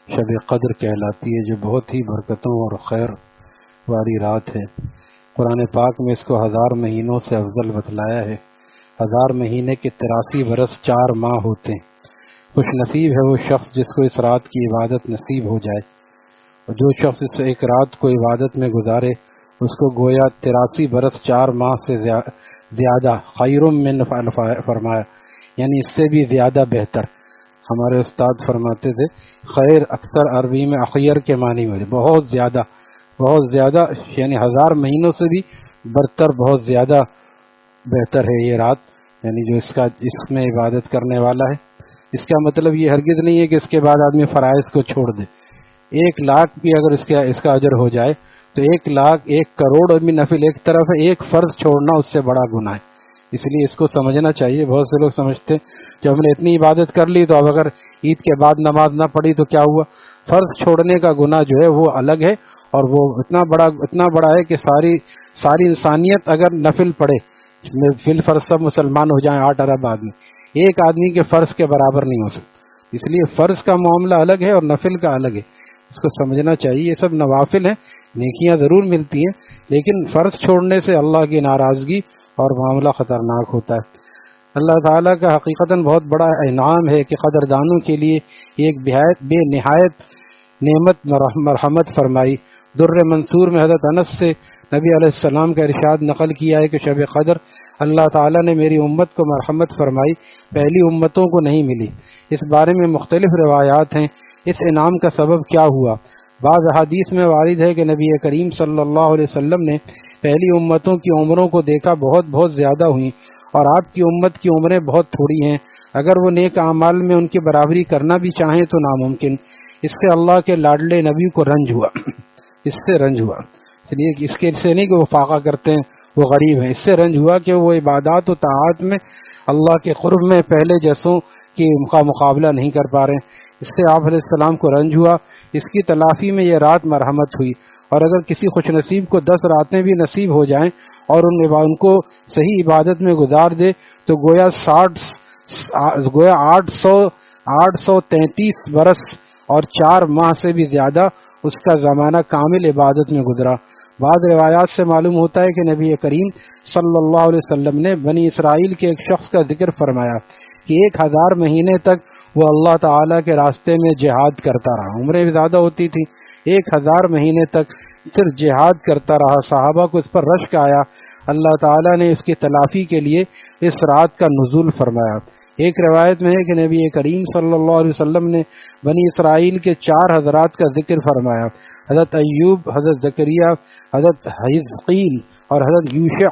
شب قدر کہلاتی ہے، جو بہت ہی برکتوں اور خیر والی رات ہے۔ قرآن پاک میں اس کو 1000 مہینوں سے افضل بتلایا ہے۔ 1000 مہینے کے 83 برس 4 ماہ ہوتے ہیں۔ خوش نصیب ہے وہ شخص جس کو اس رات کی عبادت نصیب ہو جائے، اور جو شخص اس ایک رات کو عبادت میں گزارے اس کو گویا 83 برس 4 ماہ سے زیادہ خیر من فرمایا، یعنی اس سے بھی زیادہ بہتر۔ ہمارے استاد فرماتے تھے خیر اکثر عربی میں اخیر کے معنی میں بہت زیادہ، بہت زیادہ، یعنی 1000 مہینوں سے بھی برتر، بہت زیادہ بہتر ہے یہ رات، یعنی جو اس میں عبادت کرنے والا ہے۔ اس کا مطلب یہ ہرگز نہیں ہے کہ اس کے بعد آدمی فرائض کو چھوڑ دے۔ 1,00,000 بھی اگر اس کا اجر ہو جائے تو 1,00,000 1,00,00,000 بھی نفل ایک طرف ہے، ایک فرض چھوڑنا اس سے بڑا گناہ ہے۔ اس لیے اس کو سمجھنا چاہیے۔ بہت سے لوگ سمجھتے جب ہم نے اتنی عبادت کر لی تو اب اگر عید کے بعد نماز نہ پڑھی تو کیا ہوا؟ فرض چھوڑنے کا گناہ جو ہے وہ الگ ہے، اور وہ اتنا بڑا ہے کہ ساری انسانیت اگر نفل پڑھے، فی الفرض سب مسلمان ہو جائیں 8 ارب آدمی، ایک آدمی کے فرض کے برابر نہیں ہو سکتا۔ اس لیے فرض کا معاملہ الگ ہے اور نفل کا الگ ہے، اس کو سمجھنا چاہیے۔ یہ سب نوافل ہیں، نیکیاں ضرور ملتی ہیں، لیکن فرض چھوڑنے سے اللہ کی ناراضگی اور معاملہ خطرناک ہوتا ہے۔ اللہ تعالیٰ کا حقیقتاً بہت بڑا انعام ہے کہ قدردانوں کے لیے ایک بے نہایت نعمت مرحمت فرمائی۔ در منصور میں حضرت انس سے نبی علیہ السلام کا ارشاد نقل کیا ہے کہ شب قدر اللہ تعالیٰ نے میری امت کو مرحمت فرمائی، پہلی امتوں کو نہیں ملی۔ اس بارے میں مختلف روایات ہیں، اس انعام کا سبب کیا ہوا۔ بعض احادیث میں وارد ہے کہ نبی کریم صلی اللہ علیہ وسلم نے پہلی امتوں کی عمروں کو دیکھا بہت زیادہ ہوئیں، اور آپ کی امت کی عمریں بہت تھوڑی ہیں، اگر وہ نیک اعمال میں ان کی برابری کرنا بھی چاہیں تو ناممکن۔ اس سے اللہ کے لاڈلے نبی کو رنج ہوا اس سے رنج ہوا، اس لیے اس کے سے نہیں کہ وہ فاقہ کرتے ہیں، وہ غریب ہیں، اس سے رنج ہوا کہ وہ عبادات و طاعات میں اللہ کے قرب میں پہلے جیسوں کی کا مقابلہ نہیں کر پا رہے ہیں۔ اس سے آپ علیہ السلام کو رنج ہوا، اس کی تلافی میں یہ رات مرحمت ہوئی۔ اور اگر کسی خوش نصیب کو 10 راتیں بھی نصیب ہو جائیں اور ان کو صحیح عبادت میں گزار دے تو گویا 833 برس اور 4 ماہ سے بھی زیادہ اس کا زمانہ کامل عبادت میں گزرا۔ بعض روایات سے معلوم ہوتا ہے کہ نبی کریم صلی اللہ علیہ وسلم نے بنی اسرائیل کے ایک شخص کا ذکر فرمایا کہ 1000 مہینے تک وہ اللہ تعالیٰ کے راستے میں جہاد کرتا رہا۔ عمریں بھی زیادہ ہوتی تھی، 1000 مہینے تک صرف جہاد کرتا رہا۔ صحابہ کو اس پر رشک آیا، اللہ تعالیٰ نے اس کی تلافی کے لیے اس رات کا نزول فرمایا۔ ایک روایت میں ہے کہ نبی کریم صلی اللہ علیہ وسلم نے بنی اسرائیل کے 4 حضرات کا ذکر فرمایا، حضرت ایوب، حضرت زکریا، حضرت حزقیل اور حضرت یوشع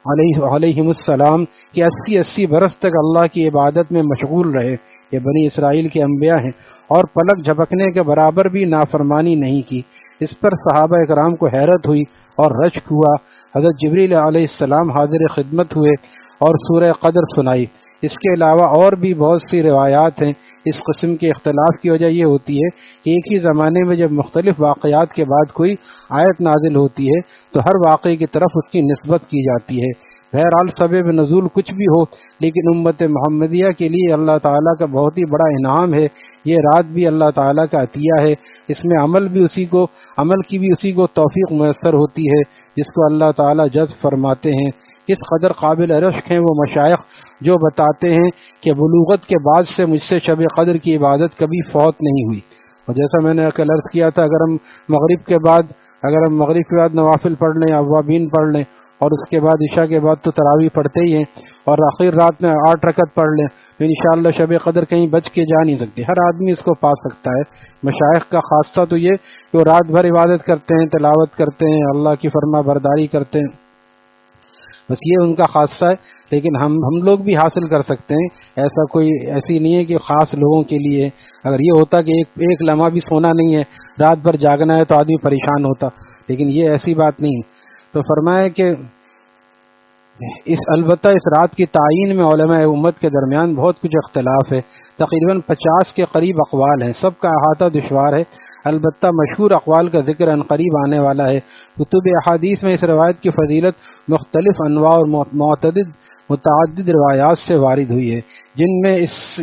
علیہم السلام کہ 80 برس تک اللہ کی عبادت میں مشغول رہے۔ یہ بنی اسرائیل کے انبیاء ہیں، اور پلک جھپکنے کے برابر بھی نافرمانی نہیں کی۔ اس پر صحابہ اکرام کو حیرت ہوئی اور رشک ہوا۔ حضرت جبریل علیہ السلام حاضر خدمت ہوئے اور سورہ قدر سنائی۔ اس کے علاوہ اور بھی بہت سی روایات ہیں۔ اس قسم کے اختلاف کی وجہ یہ ہوتی ہے کہ ایک ہی زمانے میں جب مختلف واقعات کے بعد کوئی آیت نازل ہوتی ہے تو ہر واقعے کی طرف اس کی نسبت کی جاتی ہے۔ بہرحال سبب نزول کچھ بھی ہو، لیکن امت محمدیہ کے لیے اللہ تعالیٰ کا بہت ہی بڑا انعام ہے۔ یہ رات بھی اللہ تعالیٰ کا عطیہ ہے، اس میں عمل کی بھی اسی کو توفیق میسر ہوتی ہے جس کو اللہ تعالیٰ جذب فرماتے ہیں۔ اس قدر قابل رشک ہیں وہ مشائخ جو بتاتے ہیں کہ بلوغت کے بعد سے مجھ سے شب قدر کی عبادت کبھی فوت نہیں ہوئی۔ اور جیسا میں نے کل عرض کیا تھا، اگر ہم مغرب کے بعد نوافل پڑھ لیں، اوابین پڑھ لیں، اور اس کے بعد عشاء کے بعد تو تراویح پڑھتے ہی ہیں، اور آخر رات میں 8 رکعت پڑھ لیں تو انشاءاللہ شب قدر کہیں بچ کے جا نہیں سکتی، ہر آدمی اس کو پا سکتا ہے۔ مشائخ کا خاصہ تو یہ کہ وہ رات بھر عبادت کرتے ہیں، تلاوت کرتے ہیں، اللہ کی فرما برداری کرتے ہیں، بس یہ ان کا خاصہ ہے۔ لیکن ہم لوگ بھی حاصل کر سکتے ہیں، ایسی نہیں ہے کہ خاص لوگوں کے لیے۔ اگر یہ ہوتا کہ ایک لمحہ بھی سونا نہیں ہے، رات بھر جاگنا ہے تو آدمی پریشان ہوتا، لیکن یہ ایسی بات نہیں ہے۔ تو فرمایا کہ البتہ اس رات کی تعین میں علماء امت کے درمیان بہت کچھ اختلاف ہے، تقریباً 50 کے قریب اقوال ہیں، سب کا احاطہ دشوار ہے، البتہ مشہور اقوال کا ذکر ان قریب آنے والا ہے۔ کتب احادیث میں اس روایت کی فضیلت مختلف انواع اور متعدد متعدد روایات سے وارد ہوئی ہے،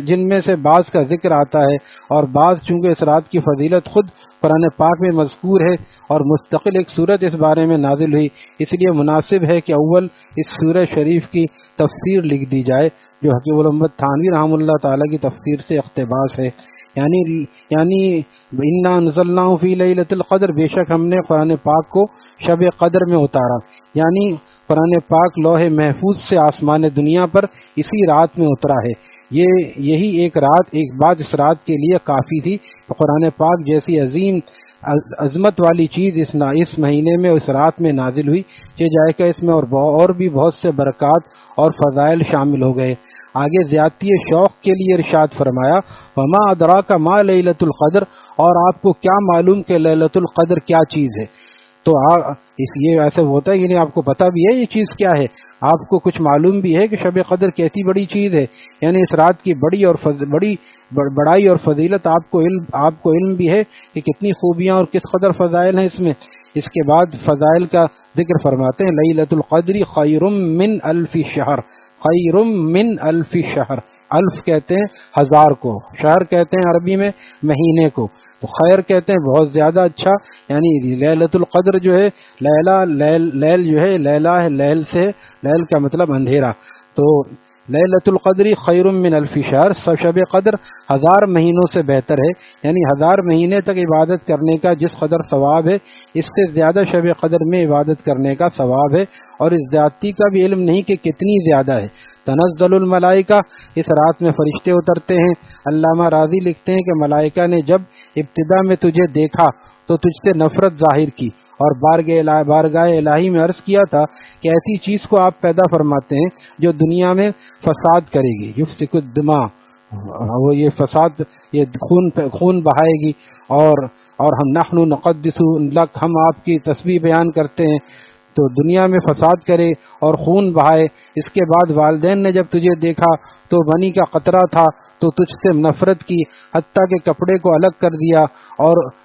جن میں سے بعض کا ذکر آتا ہے، اور بعض چونکہ اس رات کی فضیلت خود قرآن پاک میں مذکور ہے اور مستقل ایک صورت اس بارے میں نازل ہوئی، اس لیے مناسب ہے کہ اول اس سورہ شریف کی تفسیر لکھ دی جائے، جو حکیم الامت تھانوی رحمہ اللہ تعالیٰ کی تفسیر سے اقتباس ہے۔ یعنی انا انزلناہ فی لیلۃ القدر، بے شک ہم نے قرآن پاک کو شب قدر میں اتارا، یعنی قرآن پاک لوح محفوظ سے آسمان دنیا پر اسی رات میں اترا ہے۔ یہی ایک بات اس رات کے لیے کافی تھی کہ قرآن پاک جیسی عظیم عظمت والی چیز اس مہینے میں اس رات میں نازل ہوئی، کہ جائے کہ اس میں اور بھی بہت سے برکات اور فضائل شامل ہو گئے۔ آگے زیادتی شوق کے لیے ارشاد فرمایا، وما ادراک ما لیلۃ القدر، اور آپ کو کیا معلوم کہ لیلۃ القدر کیا چیز ہے؟ تو یہ ایسے ہوتا ہے، یعنی آپ کو پتہ بھی ہے یہ چیز کیا ہے، آپ کو کچھ معلوم بھی ہے کہ شب قدر کیسی بڑی چیز ہے، یعنی اس رات کی بڑائی اور فضیلت آپ کو علم بھی ہے کہ کتنی خوبیاں اور کس قدر فضائل ہیں اس میں۔ اس کے بعد فضائل کا ذکر فرماتے ہیں، لیلۃ القدر خیر من الف شہر، خیر من الف شہر، الف کہتے ہیں ہزار کو، شہر کہتے ہیں عربی میں مہینے کو، تو خیر کہتے ہیں بہت زیادہ اچھا، یعنی لیلۃ القدر جو ہے لیل جو ہے لیلہ ہے، لیل سے لیل کا مطلب اندھیرا، تو لیلۃ القدر خیر من الف شہر، شب قدر 1000 مہینوں سے بہتر ہے، یعنی 1000 مہینے تک عبادت کرنے کا جس قدر ثواب ہے، اس سے زیادہ شب قدر میں عبادت کرنے کا ثواب ہے، اور اس زیادتی کا بھی علم نہیں کہ کتنی زیادہ ہے۔ تنزل الملائکہ، اس رات میں فرشتے اترتے ہیں۔ علامہ راضی لکھتے ہیں کہ ملائکہ نے جب ابتدا میں تجھے دیکھا تو تجھ سے نفرت ظاہر کی، اور بارگاہ الہی میں عرض کیا تھا کہ ایسی چیز کو آپ پیدا فرماتے ہیں جو دنیا میں فساد کرے گی، یفسک الدماء، وہ یہ فساد، یہ خون بہائے گی، اور ہم نحن نقدس لک، ہم آپ کی تسبیح بیان کرتے ہیں، تو دنیا میں فساد کرے اور خون بہائے۔ اس کے بعد والدین نے جب تجھے دیکھا تو منی کا قطرہ تھا تو تجھ سے نفرت کی، حتیٰ کہ کپڑے کو الگ کر دیا،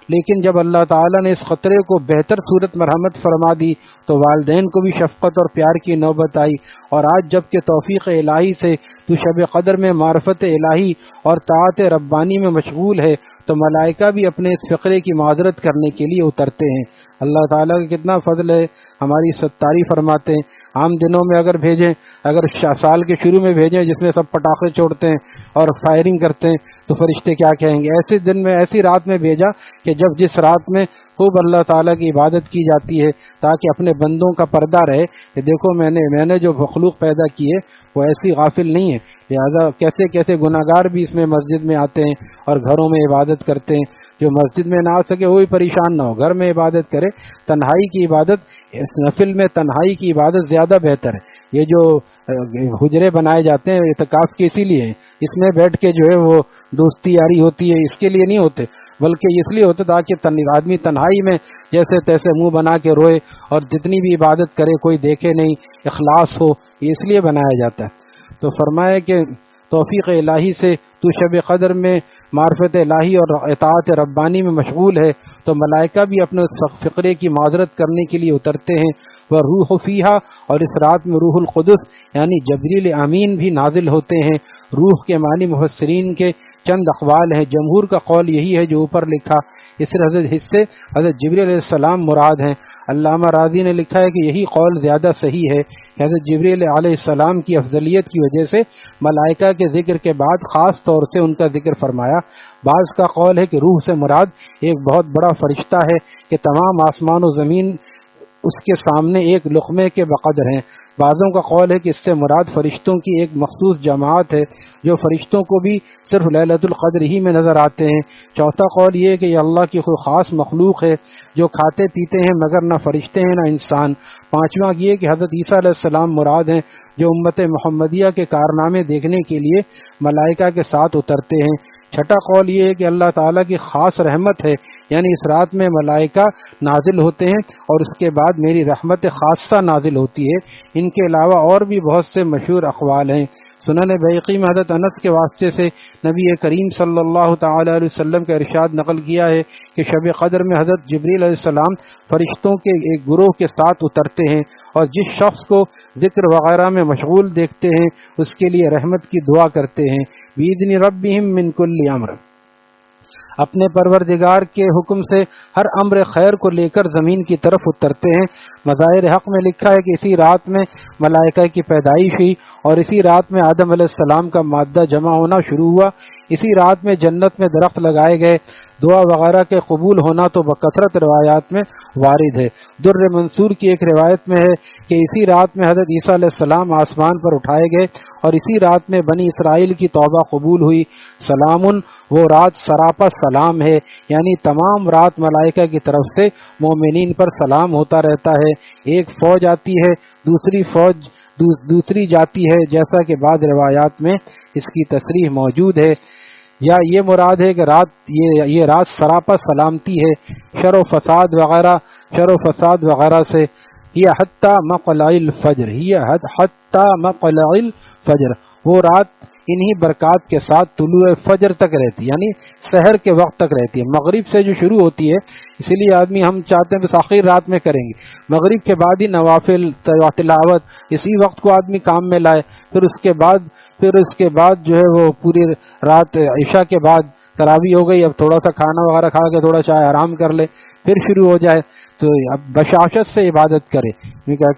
لیکن جب اللہ تعالیٰ نے اس قطرے کو بہتر صورت مرحمت فرما دی تو والدین کو بھی شفقت اور پیار کی نوبت آئی، اور آج جب کہ توفیق الہی سے تو شب قدر میں معرفت الہی اور طاعت ربانی میں مشغول ہے، تو ملائکہ بھی اپنے اس فقرے کی معذرت کرنے کے لیے اترتے ہیں۔ اللہ تعالیٰ کا کتنا فضل ہے، ہماری ستاری فرماتے ہیں۔ عام دنوں میں اگر سال کے شروع میں بھیجیں جس میں سب پٹاخے چھوڑتے ہیں اور فائرنگ کرتے ہیں تو فرشتے کیا کہیں گے؟ ایسے دن میں، ایسی رات میں بھیجا کہ جس رات میں خوب اللہ تعالیٰ کی عبادت کی جاتی ہے، تاکہ اپنے بندوں کا پردہ رہے کہ دیکھو میں نے جو مخلوق پیدا کی ہے وہ ایسی غافل نہیں ہے، لہذا کیسے کیسے گناہگار بھی اس میں مسجد میں آتے ہیں اور گھروں میں عبادت کرتے ہیں۔ جو مسجد میں نہ آ سکے وہ بھی پریشان نہ ہو، گھر میں عبادت کرے۔ تنہائی کی عبادت، اس نفل میں تنہائی کی عبادت زیادہ بہتر ہے۔ یہ جو حجرے بنائے جاتے ہیں اعتکاف کے اسی لیے ہیں، اس میں بیٹھ کے جو ہے وہ دوستی یاری ہوتی ہے، اس کے لیے نہیں ہوتے، بلکہ اس لیے ہوتے تاکہ آدمی تنہائی میں جیسے تیسے منہ بنا کے روئے اور جتنی بھی عبادت کرے کوئی دیکھے نہیں، اخلاص ہو، یہ اس لیے بنایا جاتا ہے۔ تو فرمایا کہ توفیق الہی سے تو شب قدر میں معرفت الہی اور اطاعت ربانی میں مشغول ہے، تو ملائکہ بھی اپنے فقرے کی معذرت کرنے کے لیے اترتے ہیں۔ وروح فیہا، اور اس رات میں روح القدس یعنی جبریل امین بھی نازل ہوتے ہیں۔ روح کے معنی مفسرین کے چند اقوال ہیں، جمہور کا قول یہی ہے جو اوپر لکھا، اس حصے حضرت جبریل علیہ السلام مراد ہیں۔ علامہ راضی نے لکھا ہے کہ یہی قول زیادہ صحیح ہے کہ حضرت جبریل علیہ السلام کی افضلیت کی وجہ سے ملائکہ کے ذکر کے بعد خاص طور سے ان کا ذکر فرمایا۔ بعض کا قول ہے کہ روح سے مراد ایک بہت بڑا فرشتہ ہے کہ تمام آسمان و زمین اس کے سامنے ایک لقمے کے بقدر ہیں۔ بعضوں کا قول ہے کہ اس سے مراد فرشتوں کی ایک مخصوص جماعت ہے جو فرشتوں کو بھی صرف لیلۃ القدر ہی میں نظر آتے ہیں۔ چوتھا قول یہ ہے کہ یہ اللہ کی کوئی خاص مخلوق ہے جو کھاتے پیتے ہیں مگر نہ فرشتے ہیں نہ انسان۔ پانچواں یہ کہ حضرت عیسیٰ علیہ السلام مراد ہیں جو امت محمدیہ کے کارنامے دیکھنے کے لیے ملائکہ کے ساتھ اترتے ہیں۔ چھٹا قول یہ ہے کہ اللہ تعالیٰ کی خاص رحمت ہے، یعنی اس رات میں ملائکہ نازل ہوتے ہیں اور اس کے بعد میری رحمت خاصہ نازل ہوتی ہے۔ ان کے علاوہ اور بھی بہت سے مشہور اقوال ہیں۔ سنن بیہقی میں حضرت انس کے واسطے سے نبی کریم صلی اللہ تعالی علیہ وسلم کا ارشاد نقل کیا ہے کہ شب قدر میں حضرت جبریل علیہ السلام فرشتوں کے ایک گروہ کے ساتھ اترتے ہیں اور جس شخص کو ذکر وغیرہ میں مشغول دیکھتے ہیں اس کے لیے رحمت کی دعا کرتے ہیں بِإِذْنِ رَبِّهِمْ مِنْ كُلِّ أَمْرٍ، اپنے پروردگار کے حکم سے ہر امر خیر کو لے کر زمین کی طرف اترتے ہیں۔ مظاہر حق میں لکھا ہے کہ اسی رات میں ملائکہ کی پیدائش ہوئی اور اسی رات میں آدم علیہ السلام کا مادہ جمع ہونا شروع ہوا، اسی رات میں جنت میں درخت لگائے گئے۔ دعا وغیرہ کے قبول ہونا تو بکثرت روایات میں وارد ہے۔ در منصور کی ایک روایت میں ہے کہ اسی رات میں حضرت عیسیٰ علیہ السلام آسمان پر اٹھائے گئے اور اسی رات میں بنی اسرائیل کی توبہ قبول ہوئی۔ سلامن، وہ رات سراپا سلام ہے، یعنی تمام رات ملائکہ کی طرف سے مومنین پر سلام ہوتا رہتا ہے۔ ایک فوج آتی ہے، دوسری جاتی ہے، جیسا کہ بعض روایات میں اس کی تصریح موجود ہے۔ یا یہ مراد ہے کہ یہ رات سراپا سلامتی ہے شر و فساد وغیرہ سے۔ یہ حتی مطلع الفجر، وہ رات انہی برکات کے ساتھ طلوع فجر تک رہتی ہے، یعنی سحر کے وقت تک رہتی ہے۔ مغرب سے جو شروع ہوتی ہے، اسی لیے آدمی ہم چاہتے ہیں بس آخر رات میں کریں گے، مغرب کے بعد ہی نوافل تلاوت اسی وقت کو آدمی کام میں لائے، پھر اس کے بعد جو ہے وہ پوری رات عشاء کے بعد تراویح ہو گئی، اب تھوڑا سا کھانا وغیرہ کھا کے تھوڑا چائے آرام کر لے، پھر شروع ہو جائے، تو اب بشاشت سے عبادت کرے۔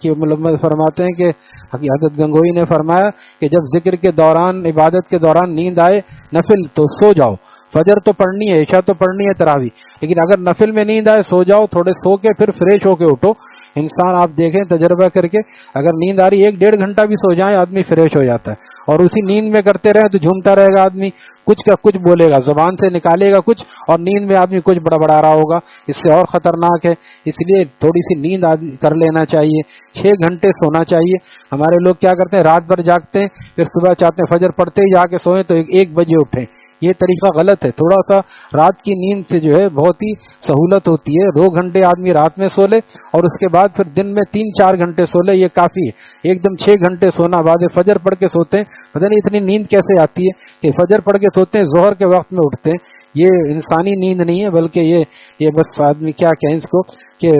کہ ملمت فرماتے ہیں کہ حضرت گنگوئی نے فرمایا کہ جب ذکر کے دوران، عبادت کے دوران نیند آئے نفل تو سو جاؤ، فجر تو پڑھنی ہے، عشاء تو پڑھنی ہے، تراویح، لیکن اگر نفل میں نیند آئے سو جاؤ، تھوڑے سو کے پھر فریش ہو کے اٹھو۔ انسان آپ دیکھیں تجربہ کر کے، اگر نیند آ رہی 1-1.5 گھنٹہ بھی سو جائیں آدمی فریش ہو جاتا ہے، اور اسی نیند میں کرتے رہے تو جھومتا رہے گا آدمی، کچھ کا کچھ بولے گا، زبان سے نکالے گا کچھ اور نیند میں آدمی کچھ بڑا رہا ہوگا، اس سے اور خطرناک ہے۔ اس لیے تھوڑی سی نیند کر لینا چاہیے، 6 گھنٹے سونا چاہیے۔ ہمارے لوگ کیا کرتے ہیں، رات بھر جاگتے ہیں، پھر صبح چاہتے ہیں فجر پڑھتے ہی جا کے سوئیں تو 1 بجے اٹھیں، یہ طریقہ غلط ہے۔ تھوڑا سا رات کی نیند سے جو ہے بہت ہی سہولت ہوتی ہے، 2 گھنٹے آدمی رات میں سو لے اور اس کے بعد پھر دن میں 3-4 گھنٹے سو لے، یہ کافی ہے۔ ایک دم 6 گھنٹے سونا، بعد فجر پڑھ کے سوتے ہیں، پتہ نہیں اتنی نیند کیسے آتی ہے کہ فجر پڑھ کے سوتے ہیں، ظہر کے وقت میں اٹھتے ہیں، یہ انسانی نیند نہیں ہے، بلکہ یہ بس آدمی کیا کہیں اس کو کہ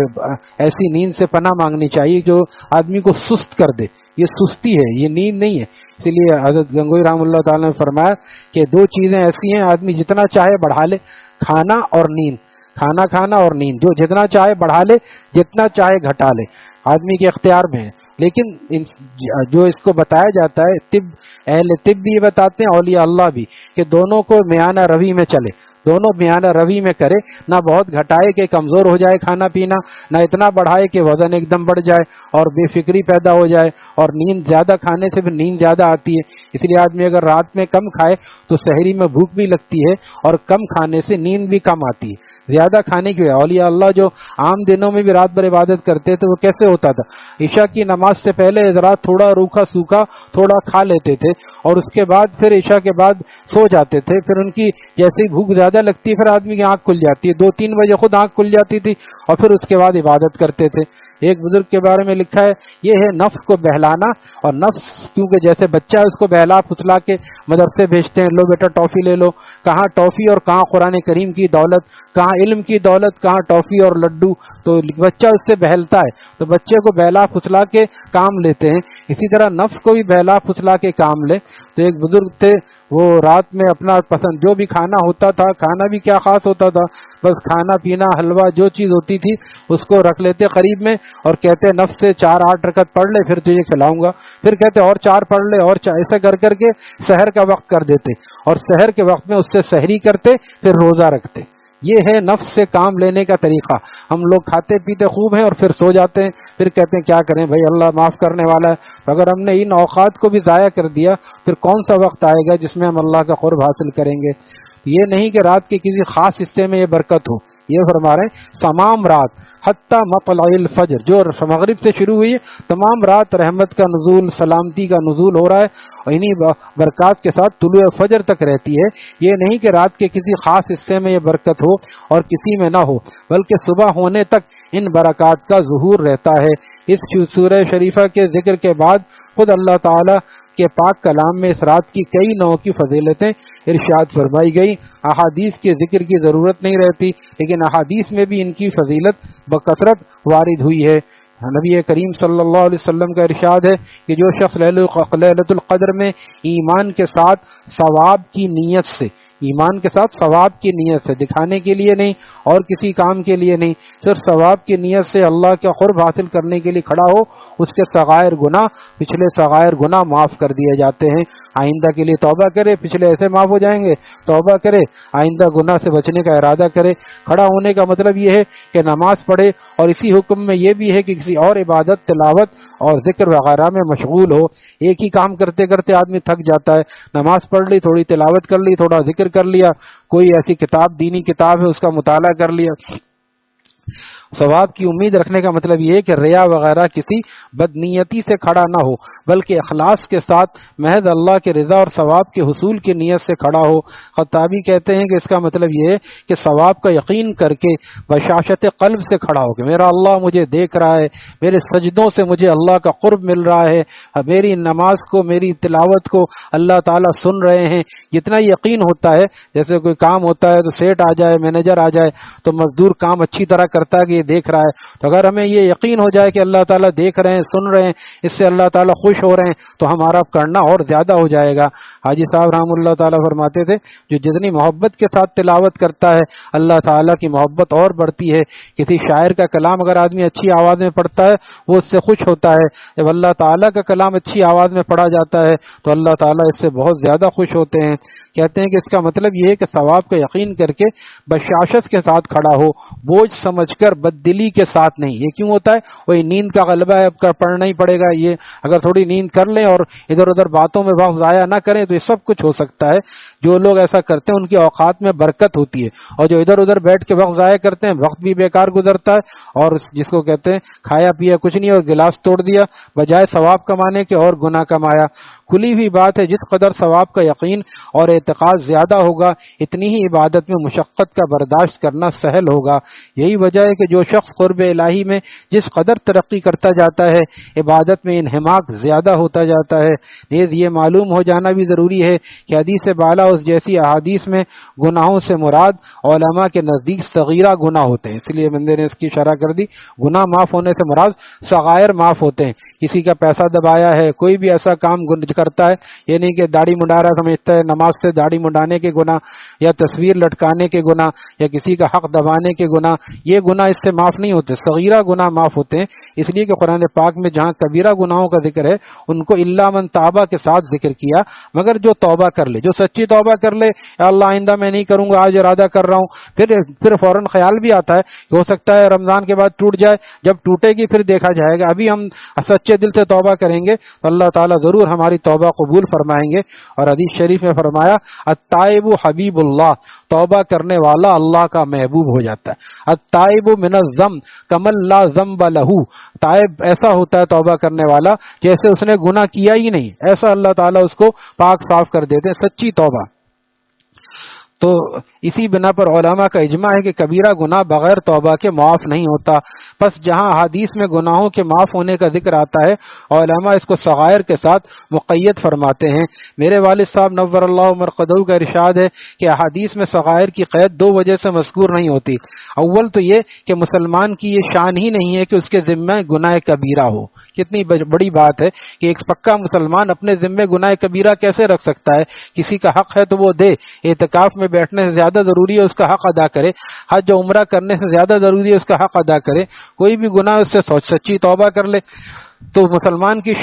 ایسی نیند سے پناہ مانگنی چاہیے جو آدمی کو سست کر دے، یہ سستی ہے، یہ نیند نہیں ہے۔ اسی لیے حضرت گنگوئی رحمۃ اللہ تعالی نے فرمایا کہ 2 چیزیں ایسی ہیں آدمی جتنا چاہے بڑھا لے، کھانا اور نیند، کھانا اور نیند، جو جتنا چاہے بڑھا لے، جتنا چاہے گھٹا لے، آدمی کے اختیار میں ہے۔ لیکن جو اس کو بتایا جاتا ہے، اہل طب بھی یہ بتاتے ہیں، اولیاء اللہ بھی، کہ دونوں کو میانہ روی میں چلے، دونوں میانہ روی میں کرے، نہ بہت گھٹائے کہ کمزور ہو جائے کھانا پینا، نہ اتنا بڑھائے کہ وزن ایک دم بڑھ جائے اور بے فکری پیدا ہو جائے، اور نیند زیادہ کھانے سے بھی نیند زیادہ آتی ہے۔ اس لیے آدمی اگر رات میں کم کھائے تو سحری میں بھوک بھی لگتی ہے، اور کم کھانے سے نیند بھی کم آتی ہے۔ زیادہ کھانے کی، اولیاء اللہ جو عام دنوں میں بھی رات بھر عبادت کرتے تھے وہ کیسے ہوتا تھا، عشاء کی نماز سے پہلے حضرات تھوڑا روکھا سوکھا تھوڑا کھا لیتے تھے اور اس کے بعد پھر عشاء کے بعد سو جاتے تھے، پھر ان کی جیسے ہی بھوک زیادہ لگتی ہے پھر آدمی کی آنکھ کھل جاتی ہے، 2-3 بجے خود آنکھ کھل جاتی تھی اور پھر اس کے بعد عبادت کرتے تھے۔ ایک بزرگ کے بارے میں لکھا ہے، یہ ہے نفس کو بہلانا، اور نفس کیونکہ جیسے بچہ ہے اس کو بہلا پھسلا کے مدرسے بھیجتے ہیں، لو بیٹا ٹافی لے لو، کہاں ٹافی اور کہاں قرآن کریم کی دولت، کہاں علم کی دولت، کہاں ٹافی اور لڈو، تو بچہ اس سے بہلتا ہے، تو بچے کو بہلا پھسلا کے کام لیتے ہیں، اسی طرح نفس کو بھی بہلا پھسلا کے کام لے۔ تو ایک بزرگ تھے، وہ رات میں اپنا پسند جو بھی کھانا ہوتا تھا، کھانا بھی کیا خاص ہوتا تھا، بس کھانا پینا حلوہ جو چیز ہوتی تھی اس کو رکھ لیتے قریب میں اور کہتے نفس سے 4-8 رکعت پڑھ لے پھر تجھے کھلاؤں گا، پھر کہتے اور 4 پڑھ لے اور 4، ایسا کر کے سحر کا وقت کر دیتے اور سحر کے وقت میں اس سے سحری کرتے پھر روزہ رکھتے۔ یہ ہے نفس سے کام لینے کا طریقہ۔ ہم لوگ کھاتے پیتے خوب ہیں اور پھر سو جاتے ہیں، پھر کہتے ہیں کیا کریں بھائی، اللہ معاف کرنے والا ہے۔ اگر ہم نے ان اوقات کو بھی ضائع کر دیا پھر کون سا وقت آئے گا جس میں ہم اللہ کا قرب حاصل کریں گے۔ یہ نہیں کہ رات کے کسی خاص حصے میں یہ برکت ہو، یہ فرما رہے ہیں تمام رات حتی مطلع الفجر، جو مغرب سے شروع ہوئی ہے تمام رات رحمت کا نزول، سلامتی کا نزول ہو رہا ہے، اور انہی برکات کے ساتھ طلوع فجر تک رہتی ہے۔ یہ نہیں کہ رات کے کسی خاص حصے میں یہ برکت ہو اور کسی میں نہ ہو، بلکہ صبح ہونے تک ان برکات کا ظہور رہتا ہے۔ اس سورہ شریفہ کے ذکر کے بعد خود اللہ تعالی کہ پاک کلام میں اس رات کی کئی نوع کی فضیلتیں ارشاد فرمائی گئی. احادیث کے ذکر کی ضرورت نہیں رہتی، لیکن احادیث میں بھی ان کی فضیلت بکثرت وارد ہوئی ہے. نبی کریم صلی اللہ علیہ وسلم کا ارشاد ہے کہ جو شخص لیلۃ القدر میں ایمان کے ساتھ ثواب کی نیت سے، ایمان کے ساتھ ثواب کی نیت سے، دکھانے کے لیے نہیں اور کسی کام کے لیے نہیں، صرف ثواب کی نیت سے اللہ کا قرب حاصل کرنے کے لیے کھڑا ہو، اس کے صغائر گناہ، پچھلے صغائر گناہ معاف کر دیے جاتے ہیں. آئندہ کے لیے توبہ کرے، پچھلے ایسے معاف ہو جائیں گے. توبہ کرے، آئندہ گناہ سے بچنے کا ارادہ کرے. کھڑا ہونے کا مطلب یہ ہے کہ نماز پڑھے، اور اسی حکم میں یہ بھی ہے کہ کسی اور عبادت، تلاوت اور ذکر وغیرہ میں مشغول ہو. ایک ہی کام کرتے کرتے آدمی تھک جاتا ہے. نماز پڑھ لی، تھوڑی تلاوت کر لی، تھوڑا ذکر کر لیا، کوئی ایسی کتاب، دینی کتاب ہے اس کا مطالعہ کر لیا. ثواب کی امید رکھنے کا مطلب یہ ہے کہ ریا وغیرہ کسی بدنیتی سے کھڑا نہ ہو، بلکہ اخلاص کے ساتھ محض اللہ کے رضا اور ثواب کے حصول کی نیت سے کھڑا ہو. خطابی کہتے ہیں کہ اس کا مطلب یہ ہے کہ ثواب کا یقین کر کے بشاشت قلب سے کھڑا ہو کہ میرا اللہ مجھے دیکھ رہا ہے، میرے سجدوں سے مجھے اللہ کا قرب مل رہا ہے، میری نماز کو، میری تلاوت کو اللہ تعالیٰ سن رہے ہیں. جتنا یقین ہوتا ہے، جیسے کوئی کام ہوتا ہے تو سیٹ آ جائے، مینیجر آ جائے تو مزدور کام اچھی طرح کرتا ہے کہ یہ دیکھ رہا ہے. تو اگر ہمیں یہ یقین ہو جائے کہ اللہ تعالیٰ دیکھ رہے ہیں، سن رہے ہیں، اس سے اللہ تعالیٰ خوش ہو رہے ہیں، تو ہمارا کرنا اور زیادہ ہو جائے گا. حاجی صاحب رحم اللہ تعالیٰ فرماتے تھے جو جتنی محبت کے ساتھ تلاوت کرتا ہے اللہ تعالیٰ کی محبت اور بڑھتی ہے. کسی شاعر کا کلام اگر آدمی اچھی آواز میں پڑھتا ہے وہ اس سے خوش ہوتا ہے. جب اللہ تعالیٰ کا کلام اچھی آواز میں پڑھا جاتا ہے تو اللہ تعالیٰ اس سے بہت زیادہ خوش ہوتے ہیں. کہتے ہیں کہ اس کا مطلب یہ ہے کہ ثواب کا یقین کر کے بشاشت کے ساتھ کھڑا ہو، بوجھ سمجھ کر، بددلی کے ساتھ نہیں. یہ کیوں ہوتا ہے؟ وہی نیند کا غلبہ ہے، اب کا پڑھنا ہی پڑے گا. یہ اگر تھوڑی نیند کر لیں اور ادھر ادھر باتوں میں وقت ضائع نہ کریں تو یہ سب کچھ ہو سکتا ہے. جو لوگ ایسا کرتے ہیں ان کی اوقات میں برکت ہوتی ہے، اور جو ادھر ادھر بیٹھ کے وقت ضائع کرتے ہیں وقت بھی بیکار گزرتا ہے. اور جس کو کہتے ہیں کھایا پیا کچھ نہیں اور گلاس توڑ دیا، بجائے ثواب کمانے کے اور گناہ کمایا. کھلی ہوئی بات ہے، جس قدر ثواب کا یقین اور اعتقاد زیادہ ہوگا اتنی ہی عبادت میں مشقت کا برداشت کرنا سہل ہوگا. یہی وجہ ہے کہ جو شخص قرب الہی میں جس قدر ترقی کرتا جاتا ہے عبادت میں انہماک زیادہ ہوتا جاتا ہے. نیز یہ معلوم ہو جانا بھی ضروری ہے کہ حدیث بالا اس جیسی احادیث میں گناہوں سے مراد علماء کے نزدیک صغیرہ گناہ ہوتے ہیں. اس لیے بندے نے اس کی شرح کر دی. گناہ معاف ہونے سے مراد صغائر معاف ہوتے ہیں. کسی کا پیسہ دبایا ہے، کوئی بھی ایسا کام کرتا ہے، یہ نہیں کہ داڑھی منڈا رہا سمجھتا ہے نماز سے داڑھی منڈانے کے گناہ، یا تصویر لٹکانے کے گناہ، یا کسی کا حق دبانے کے گناہ، یہ گناہ اس سے معاف نہیں ہوتے. صغیرہ گناہ معاف ہوتے ہیں، اس لیے کہ قرآن پاک میں جہاں کبیرہ گناہوں کا ذکر ہے ان کو الا من تابہ کے ساتھ ذکر کیا، مگر جو توبہ کر لے، جو سچی توبہ کر لے، یا اللہ آئندہ میں نہیں کروں گا، آج ارادہ کر رہا ہوں، پھر فوراً خیال بھی آتا ہے کہ ہو سکتا ہے رمضان کے بعد ٹوٹ جائے. جب ٹوٹے گی پھر دیکھا جائے گا. ابھی ہم سچے دل سے توبہ کریں گے تو اللہ تعالیٰ ضرور ہماری توبہ قبول فرمائیں گے. اور حدیث شریف میں فرمایا التائب حبیب اللہ، توبہ کرنے والا اللہ کا محبوب ہو جاتا ہے. التائب من الذنب کمن لا ذنب لہ، تائب ایسا ہوتا ہے توبہ کرنے والا جیسے اس نے گناہ کیا ہی نہیں، ایسا اللہ تعالیٰ اس کو پاک صاف کر دیتے ہیں. سچی توبہ. تو اسی بنا پر علماء کا اجماع ہے کہ کبیرہ گناہ بغیر توبہ کے معاف نہیں ہوتا. پس جہاں حدیث میں گناہوں کے معاف ہونے کا ذکر آتا ہے علماء اس کو صغائر کے ساتھ مقید فرماتے ہیں. میرے والد صاحب نور اللہ مرقدہ کا ارشاد ہے کہ احادیث میں صغائر کی قید دو وجہ سے مذکور نہیں ہوتی. اول تو یہ کہ مسلمان کی یہ شان ہی نہیں ہے کہ اس کے ذمہ گناہ کبیرہ ہو. کتنی بڑی بات ہے کہ ایک پکا مسلمان اپنے ذمہ گناہ کبیرہ کیسے رکھ سکتا ہے؟ کسی کا حق ہے تو وہ دے، اعتکاف میں بیٹھنے سے زیادہ ضروری ہے اس کا حق ادا کرے، حج و عمرہ کرنے سے زیادہ ضروری ہے اس کا حق ادا کرے. کوئی بھی گناہ اس سے سچی توبہ کر لے. تو مسلمان کی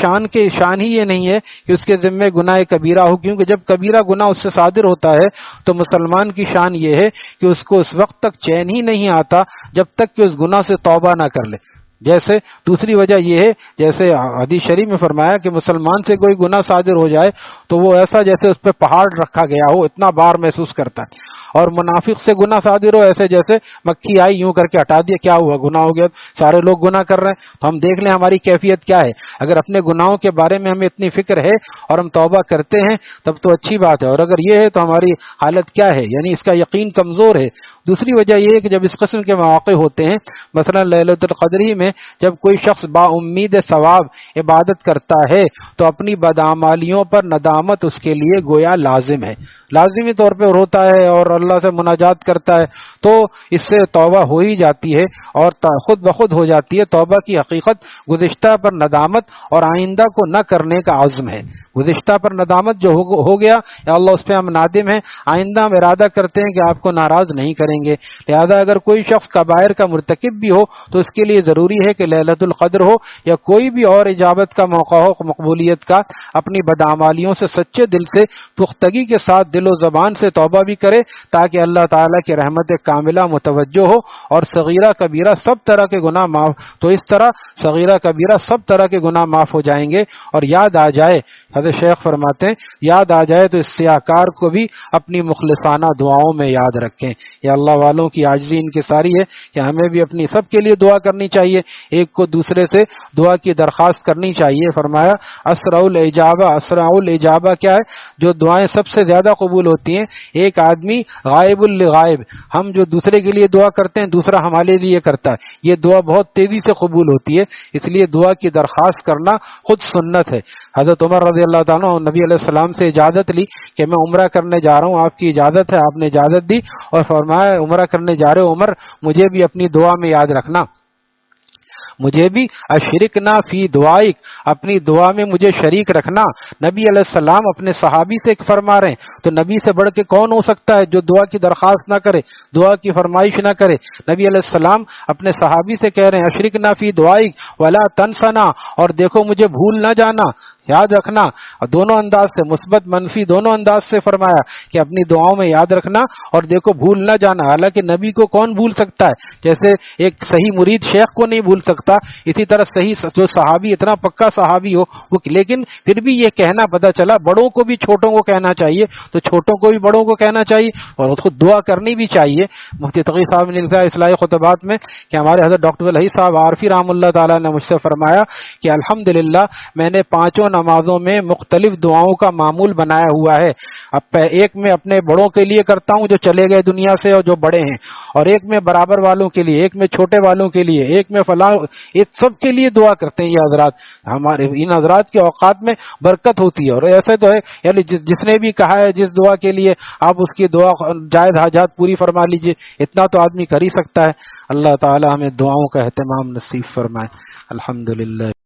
شان ہی یہ نہیں ہے کہ اس کے ذمہ گناہ کبیرہ ہو، کیونکہ جب کبیرہ گناہ اس سے صادر ہوتا ہے تو مسلمان کی شان یہ ہے کہ اس کو اس وقت تک چین ہی نہیں آتا جب تک کہ اس گناہ سے توبہ نہ کر لے. جیسے دوسری وجہ یہ ہے، جیسے حدیث شریف میں فرمایا کہ مسلمان سے کوئی گناہ صادر ہو جائے تو وہ ایسا جیسے اس پہ پہاڑ رکھا گیا ہو، اتنا بار محسوس کرتا ہے. اور منافق سے گناہ صادر ہو ایسے جیسے مکھی آئی یوں کر کے ہٹا دیا، کیا ہوا، گناہ ہو گیا، سارے لوگ گناہ کر رہے ہیں، تو ہم دیکھ لیں ہماری کیفیت کیا ہے۔ اگر اپنے گناہوں کے بارے میں ہمیں اتنی فکر ہے اور ہم توبہ کرتے ہیں تب تو اچھی بات ہے، اور اگر یہ ہے تو ہماری حالت کیا ہے، یعنی اس کا یقین کمزور ہے۔ دوسری وجہ یہ ہے کہ جب اس قسم کے مواقع ہوتے ہیں، مثلا لیلۃ القدر ہی میں جب کوئی شخص با امید ثواب عبادت کرتا ہے تو اپنی بدعمالیوں پر ندامت اس کے لیے گویا لازم ہے، لازمی طور پہ روتا ہے اور اللہ سے مناجات کرتا ہے، تو اس سے توبہ ہو ہی جاتی ہے اور خود بخود ہو جاتی ہے۔ توبہ کی حقیقت گزشتہ پر ندامت اور آئندہ کو نہ کرنے کا عزم ہے۔ گزشتہ پر ندامت جو ہو گیا، یا اللہ اس پہ ہم نادم ہیں، آئندہ ہم ارادہ کرتے ہیں کہ آپ کو ناراض نہیں کریں گے۔ لہذا اگر کوئی شخص کبائر کا مرتکب بھی ہو تو اس کے لیے ضروری ہے کہ لیلۃ القدر ہو یا کوئی بھی اور اجابت کا موقع ہو مقبولیت کا، اپنی بدعمالیوں سے سچے دل سے پختگی کے ساتھ دل و زبان سے توبہ بھی کرے تاکہ اللہ تعالیٰ کی رحمت کاملہ متوجہ ہو اور صغیرہ کبیرہ سب طرح کے گناہ معاف، تو اس طرح صغیرہ کبیرہ سب طرح کے گناہ معاف ہو جائیں گے۔ اور یاد آ جائے، حضرت شیخ فرماتے ہیں، یاد آ جائے تو اس سیاہکار کو بھی اپنی مخلصانہ دعاؤں میں یاد رکھیں۔ یا اللہ والوں کی عاجزی ان کی ساری ہے کہ ہمیں بھی اپنی سب کے لیے دعا کرنی چاہیے، ایک کو دوسرے سے دعا کی درخواست کرنی چاہیے۔ فرمایا اسرع الاجابہ، اسرع الاجابہ کیا ہے؟ جو دعائیں سب سے زیادہ قبول ہوتی ہیں، ایک آدمی غائب الغائب، ہم جو دوسرے کے لیے دعا کرتے ہیں دوسرا ہمارے لیے کرتا ہے، یہ دعا بہت تیزی سے قبول ہوتی ہے، اس لیے دعا کی درخواست کرنا خود سنت ہے۔ حضرت عمر رضی اللہ تعالیٰ نبی علیہ السلام سے اجازت لی کہ میں عمرہ کرنے جا رہا ہوں، آپ کی اجازت ہے، آپ نے اجازت دی اور فرمایا عمرہ کرنے جا رہے ہو عمر، مجھے بھی اپنی دعا میں یاد رکھنا، مجھے بھی اشرکنا فی دعائک، اپنی دعا میں مجھے شریک رکھنا۔ نبی علیہ السلام اپنے صحابی سے فرما رہے ہیں، تو نبی سے بڑھ کے کون ہو سکتا ہے جو دعا کی درخواست نہ کرے، دعا کی فرمائش نہ کرے۔ نبی علیہ السلام اپنے صحابی سے کہہ رہے ہیں اشرکنا فی دعائک ولا تنسنا، اور دیکھو مجھے بھول نہ جانا، یاد رکھنا۔ دونوں انداز سے، مثبت منفی دونوں انداز سے فرمایا کہ اپنی دعاؤں میں یاد رکھنا اور دیکھو بھول نہ جانا۔ حالانکہ نبی کو کون بھول سکتا ہے، جیسے ایک صحیح مرید شیخ کو نہیں بھول سکتا، اسی طرح صحیح جو صحابی اتنا پکا صحابی ہو وہ، لیکن پھر بھی یہ کہنا پتہ چلا بڑوں کو بھی چھوٹوں کو کہنا چاہیے، تو چھوٹوں کو بھی بڑوں کو کہنا چاہیے اور خود دعا کرنی بھی چاہیے۔ مفتی تقی صاحب نے لکھا ہے اصلاحی خطبات میں کہ ہمارے حضرت ڈاکٹر الہی صاحب عارفی رحمہ اللہ تعالیٰ نے مجھ سے فرمایا کہ الحمدللہ میں نے پانچوں نمازوں میں مختلف دعاؤں کا معمول بنایا ہوا ہے۔ اب ایک میں اپنے بڑوں کے لیے کرتا ہوں جو چلے گئے دنیا سے اور جو بڑے ہیں، اور ایک میں برابر والوں کے لیے، ایک میں چھوٹے والوں کے لیے، ایک میں فلاں، ایک سب کے لیے دعا کرتے ہیں یہ حضرات۔ ہمارے ان حضرات کے اوقات میں برکت ہوتی ہے، اور ایسے تو ہے یعنی جس نے بھی کہا ہے جس دعا کے لیے آپ اس کی دعا جائز حاجات پوری فرما لیجئے، اتنا تو آدمی کر ہی سکتا ہے۔ اللہ تعالی ہمیں دعاؤں کا اہتمام نصیب فرمائے۔ الحمدللہ۔